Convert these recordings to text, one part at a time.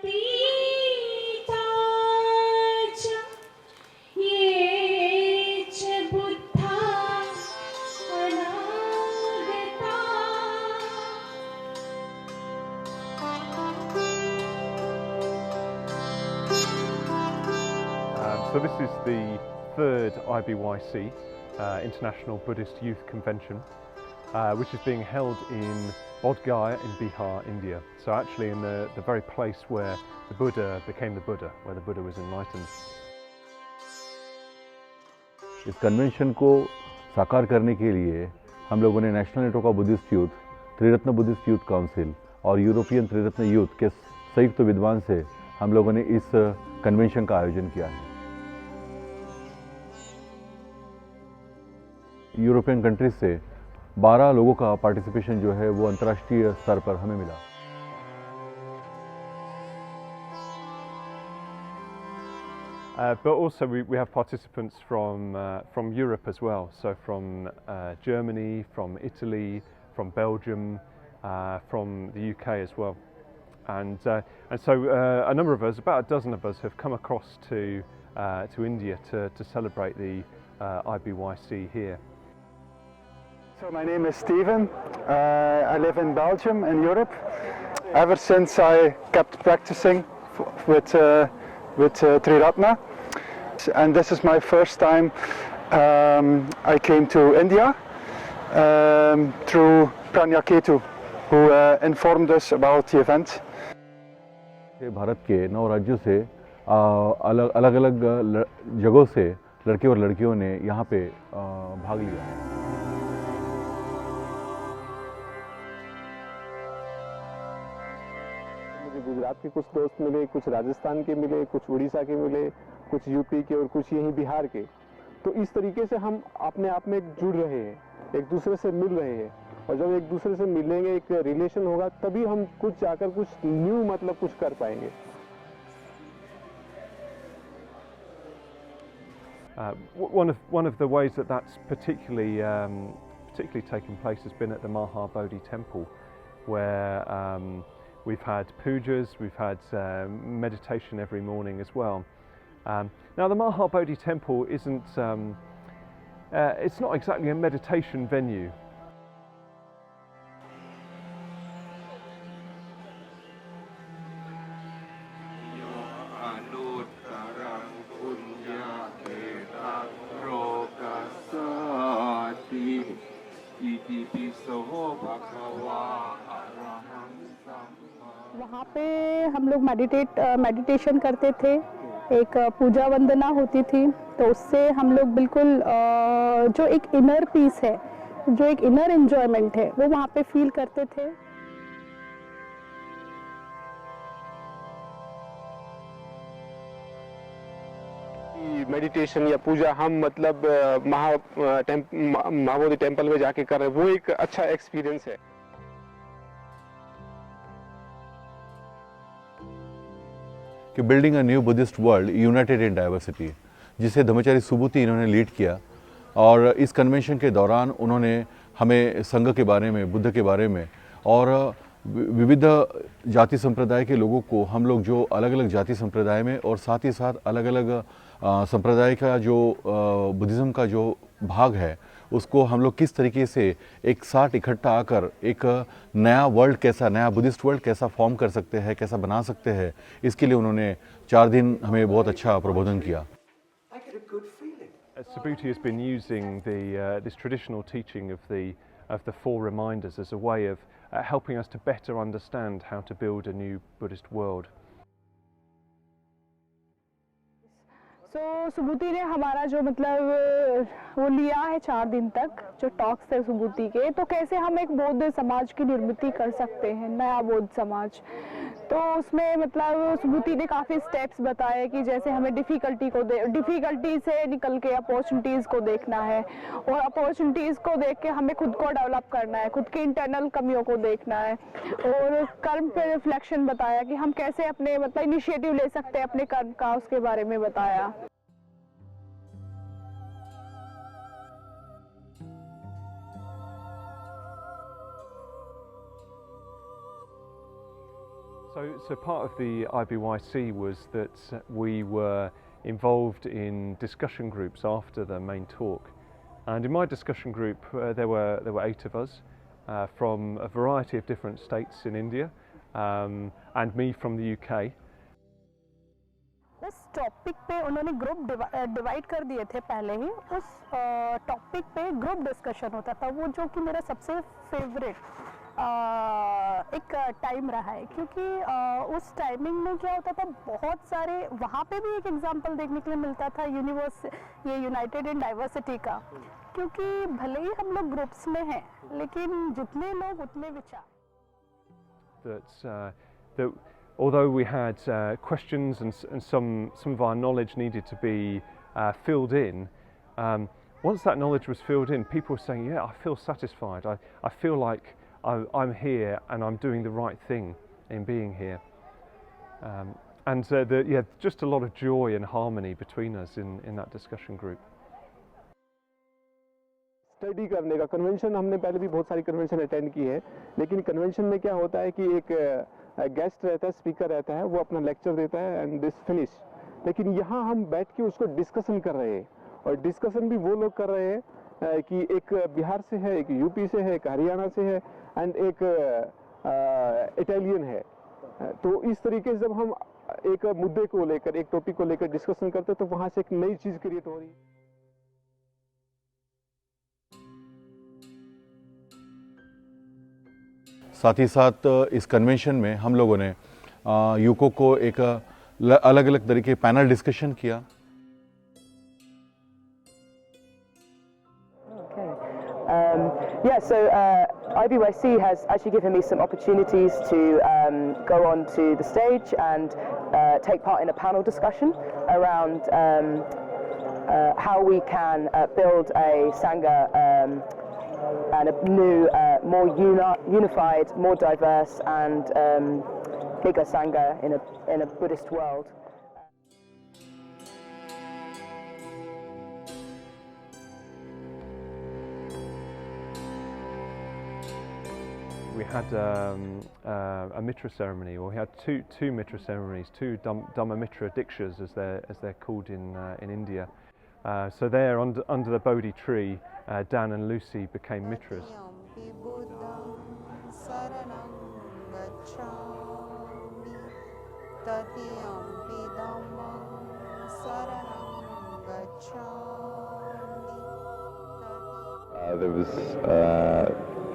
So this is the third IBYC, International Buddhist Youth Convention, which is being held in Bodh Gaya in Bihar, India. So actually in the very place where the Buddha became the Buddha, where the Buddha was enlightened. इस convention को साकार करने के लिए हम लोगों ने national network of Buddhist youth, Triratna Buddhist youth council और यूरोपियन त्रिरत्न यूथ के संयुक्त विद्वान से हम लोगों ने इस कन्वेंशन का आयोजन किया है। यूरोपियन कंट्रीज से 12 लोगों का पार्टिसिपेशन जो है वो अंतर्राष्ट्रीय स्तर पर हमें मिला। But also we have participants from Europe as well, so from Germany, from Italy, from Belgium, from the UK as well, and so a number of us, about a dozen of us, have come across to India to celebrate the IBYC here. So my name is Steven. I live in Belgium in Europe. Ever since I kept practicing with Triratna, and this is my first time I came to India through Pranya Ketu, who informed us about the event. Bharat के 9 राज्यों से अलग अलग जगहों से लड़के और लड़कियों ने यहाँ पे भाग लिया। मुझे गुजरात के कुछ दोस्त मिले, कुछ राजस्थान के मिले, कुछ उड़ीसा के मिले, कुछ यूपी के और कुछ यहीं बिहार के। तो इस तरीके से हम अपने आप में जुड़ रहे हैं, एक दूसरे से मिल रहे हैं, और जब एक दूसरे से मिलेंगे, एक रिलेशन होगा, तभी हम कुछ जाकर कुछ न्यू मतलब कुछ कर पाएंगे। One of the ways that's particularly taken place has been at the Mahabodhi Temple, where we've had pujas, we've had meditation every morning as well. Now the Mahabodhi Temple isn't, it's not exactly a meditation venue. वहाँ पे हम लोग meditation करते थे, एक पूजा वंदना होती थी, तो उससे हम लोग बिल्कुल जो एक इनर पीस है, जो एक इनर एंजॉयमेंट है, वो वहाँ पे फील करते थे। मेडिटेशन या पूजा हम मतलब महाबोधि टेम्पल में जाके कर रहे हैं, वो एक अच्छा एक्सपीरियंस है। कि building a new Buddhist world United in diversity, जिसे धम्मचारी सुबुति इन्होंने लीड किया, और इस कन्वेंशन के दौरान उन्होंने हमें संघ के बारे में, बुद्ध के बारे में और विविध जाति संप्रदाय के लोगों को, हम लोग जो अलग अलग जाति संप्रदाय में और साथ ही साथ अलग अलग संप्रदाय का जो बुद्धिज़्म का जो भाग है, उसको हम लोग किस तरीके से एक साथ इकट्ठा आकर एक नया वर्ल्ड कैसा, नया बुद्धिस्ट वर्ल्ड कैसा फॉर्म कर सकते हैं, कैसा बना सकते हैं, इसके लिए उन्होंने 4 दिन हमें बहुत अच्छा प्रबोधन किया। Subhuti has been using this traditional teaching of the 4 reminders as a way of helping us to better understand how to build a new Buddhist world. तो सुबुति ने हमारा जो मतलब वो लिया है 4 दिन तक जो टॉक्स थे सुबुति के, तो कैसे हम एक बौद्ध समाज की निर्मित कर सकते हैं, नया बौद्ध समाज। तो उसमें मतलब सुबुति ने काफ़ी स्टेप्स बताए कि जैसे हमें डिफ़िकल्टी से निकल के अपॉर्चुनिटीज़ को देखना है, और अपॉर्चुनिटीज़ को देख के हमें खुद को डेवलप करना है, खुद की इंटरनल कमियों को देखना है, और कर्म पे रिफ्लेक्शन बताया कि हम कैसे अपने मतलब इनिशिएटिव ले सकते हैं अपने कर्म का, उसके बारे में बताया। So So part of the IBYC was that we were involved in discussion groups after the main talk, and in my discussion group there were 8 of us from a variety of different states in India, and me from the UK. उस topic पे उन्होंने group divide कर दिए थे पहले ही। उस topic पे group discussion होता था, वो जो कि मेरा सबसे फेवरेट एक टाइम रहा है, क्योंकि उस टाइमिंग में क्या होता था, बहुत सारे वहाँ पे भी एक एग्जांपल देखने के लिए मिलता था ये यूनाइटेड इन डाइवर्सिटी का, क्योंकि भले ही हम लोग ग्रुप्स में हैं लेकिन जितने लोग उतने विचार। That although we had questions and some of our knowledge needed to be filled in, once that knowledge was filled in, people were saying, yeah, I feel satisfied, I feel like I'm here and I'm doing the right thing in being here. Just a lot of joy and harmony between us in that discussion group. Study करने का convention हमने पहले भी बहुत सारी convention attend की है, लेकिन कन्वेंशन में क्या होता है कि एक गेस्ट रहता है, स्पीकर रहता है, वो अपना लेक्चर देता है एंड दिस फिनिश। लेकिन यहाँ हम बैठ के उसको डिस्कशन कर रहे हैं, और डिस्कशन भी वो लोग कर रहे हैं कि एक बिहार से है, एक यूपी से है, एक हरियाणा से है एंड एक इटालियन है। तो इस तरीके से जब हम एक मुद्दे को लेकर, एक टॉपिक को लेकर डिस्कशन करते हैं, तो वहाँ से एक नई चीज़ क्रिएट हो रही है। साथ ही साथ इस कन्वेंशन में हम लोगों ने यूको को एक अलग अलग तरीके पैनल डिस्कशन किया। So IBYC has actually given me some opportunities to go on to the stage and take part in a panel discussion around how we can build a Sangha and a new, more unified, more diverse and bigger Sangha in a Buddhist world. We had a mitra ceremony, or we had two mitra ceremonies, two Dhamma mitra dikshas as they're called in India. So there under the Bodhi tree, Dan and Lucy became mitras. There was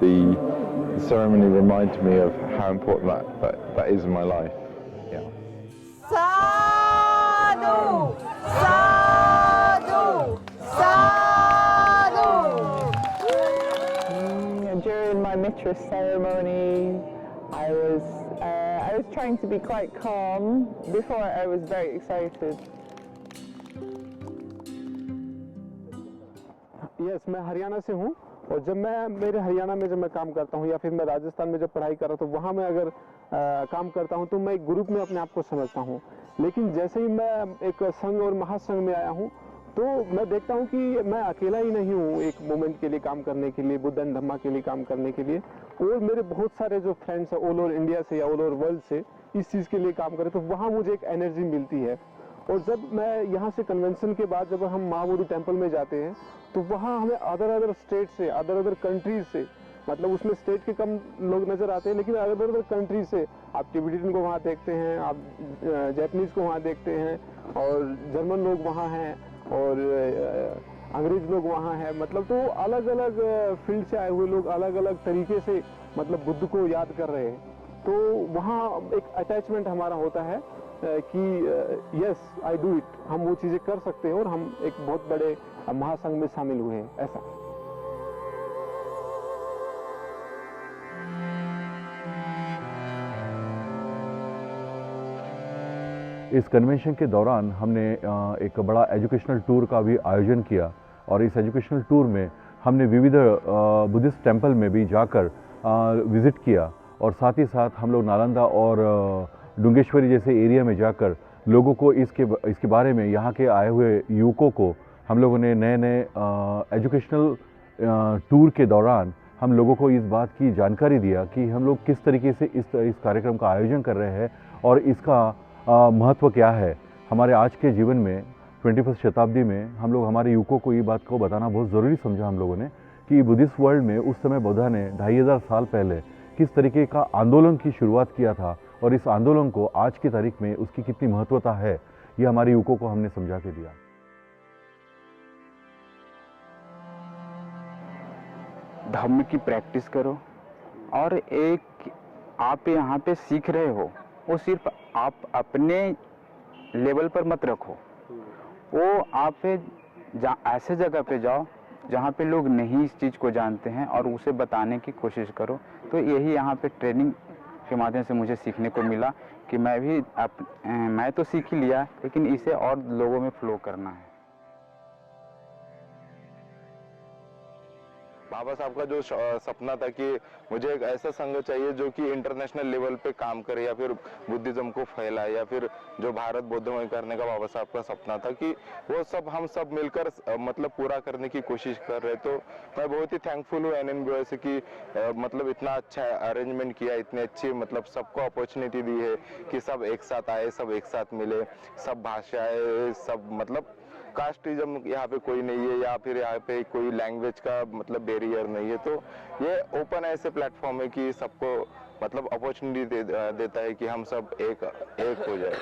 the ceremony reminded me of how important that is in my life. Yeah. Sadhu! Sadhu! Sadhu! During my mitra ceremony, I was trying to be quite calm. Before, I was very excited. Yes, मैं हरियाणा से हूँ, और जब मैं मेरे हरियाणा में जब मैं काम करता हूँ या फिर मैं राजस्थान में जब पढ़ाई कर रहा हूँ, तो वहाँ मैं अगर काम करता हूँ तो मैं एक ग्रुप में अपने आप को समझता हूँ। लेकिन जैसे ही मैं एक संघ और महासंघ में आया हूँ, तो मैं देखता हूँ कि मैं अकेला ही नहीं हूँ एक मोमेंट के लिए काम करने के लिए, बुद्ध एंड धम्मा के लिए काम करने के लिए, और मेरे बहुत सारे जो फ्रेंड्स हैं ऑल ओवर इंडिया से या ऑल ओवर वर्ल्ड से इस चीज़ के लिए काम करें, तो वहाँ मुझे एक एनर्जी मिलती है। और जब मैं यहाँ से कन्वेंशन के बाद जब हम महाबोधि टेम्पल में जाते हैं, तो वहाँ हमें अदर स्टेट से, अदर कंट्रीज से, मतलब उसमें स्टेट के कम लोग नज़र आते हैं, लेकिन अदर कंट्रीज से आप टिबेटियन को वहाँ देखते हैं, आप जापानीज़ को वहाँ देखते हैं, और जर्मन लोग वहाँ हैं, और अंग्रेज लोग वहाँ हैं। मतलब तो अलग अलग फील्ड से आए हुए लोग अलग अलग तरीके से मतलब बुद्ध को याद कर रहे हैं। तो वहाँ एक अटैचमेंट हमारा होता है कि यस आई डू इट, हम वो चीज़ें कर सकते हैं और हम एक बहुत बड़े महासंघ में शामिल हुए हैं, ऐसा। इस कन्वेंशन के दौरान हमने एक बड़ा एजुकेशनल टूर का भी आयोजन किया, और इस एजुकेशनल टूर में हमने विविध बुद्धिस्ट टेम्पल में भी जाकर विज़िट किया, और साथ ही साथ हम लोग नालंदा और डुंगेश्वरी जैसे एरिया में जाकर लोगों को इसके बारे में, यहाँ के आए हुए युवकों को हम लोगों ने नए एजुकेशनल टूर के दौरान हम लोगों को इस बात की जानकारी दिया कि हम लोग किस तरीके से इस कार्यक्रम का आयोजन कर रहे हैं और इसका महत्व क्या है हमारे आज के जीवन में 21वीं शताब्दी में हम लोग हमारे युवकों को ये बात को बताना बहुत ज़रूरी समझा हम लोगों ने कि बुद्धिस्ट वर्ल्ड में उस समय बुद्धा ने 2500 साल पहले किस तरीके का आंदोलन की शुरुआत किया था और इस आंदोलन को आज की तारीख में उसकी कितनी महत्वता है ये हमारे युवकों को हमने समझा के दिया। धम्म की प्रैक्टिस करो और एक आप यहाँ पे सीख रहे हो वो सिर्फ आप अपने लेवल पर मत रखो, वो आप ऐसे जगह पे जाओ जहाँ पे लोग नहीं इस चीज़ को जानते हैं और उसे बताने की कोशिश करो। तो यही यहाँ पे ट्रेनिंग के माध्यम से मुझे सीखने को मिला कि मैं तो सीख ही लिया लेकिन इसे और लोगों में फ्लो करना है। बाबा साहब का जो सपना था कि मुझे एक ऐसा संघ चाहिए जो कि इंटरनेशनल लेवल पे काम करे या फिर बुद्धिज्म को फैलाए या फिर जो भारत बौद्धमय करने का बाबा साहब का सपना था कि वो सब हम सब मिलकर मतलब पूरा करने की कोशिश कर रहे। तो मैं बहुत ही थैंकफुल हूँ NNBOI की मतलब इतना अच्छा अरेंजमेंट किया, इतनी अच्छी मतलब सबको अपॉर्चुनिटी दी है कि सब एक साथ आए, सब एक साथ मिले, सब भाषाएं, सब मतलब कास्टिज्म यहाँ पे कोई नहीं है या फिर यहाँ पे कोई लैंग्वेज का मतलब बैरियर नहीं है। तो ये ओपन ऐसे प्लेटफॉर्म है कि सबको मतलब अपॉर्चुनिटी देता है कि हम सब एक हो जाए।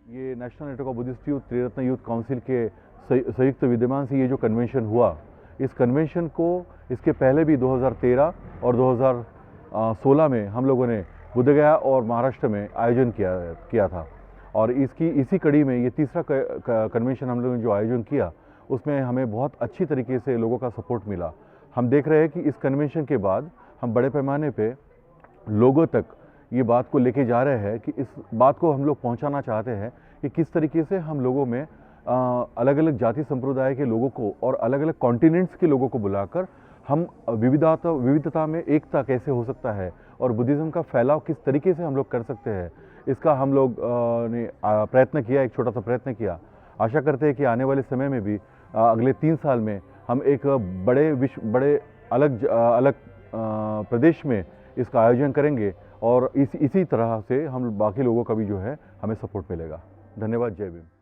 ये national network of Buddhist youth Triratna youth council के संयुक्त विद्यमान से ये जो कन्वेंशन हुआ, इस कन्वेंशन को इसके पहले भी 2013 और 2016 में हम लोगों ने बोधगया और महाराष्ट्र में आयोजन किया था और इसी कड़ी में ये तीसरा कन्वेंशन हम लोगों ने जो आयोजन किया उसमें हमें बहुत अच्छी तरीके से लोगों का सपोर्ट मिला। हम देख रहे हैं कि इस कन्वेंशन के बाद हम बड़े पैमाने पे लोगों तक ये बात को लेके जा रहे हैं कि इस बात को हम लोग पहुंचाना चाहते हैं कि किस तरीके से हम लोगों में अलग अलग जाति संप्रदाय के लोगों को और अलग अलग कॉन्टिनेंट्स के लोगों को बुलाकर हम विविधता में एकता कैसे हो सकता है और बुद्धिज़्म का फैलाव किस तरीके से हम लोग कर सकते हैं, इसका हम लोग ने प्रयत्न किया, एक छोटा सा प्रयत्न किया। आशा करते हैं कि आने वाले समय में भी अगले 3 साल में हम एक बड़े अलग प्रदेश में इसका आयोजन करेंगे और इसी तरह से हम बाकी लोगों का भी जो है हमें सपोर्ट मिलेगा। धन्यवाद। जय भीम।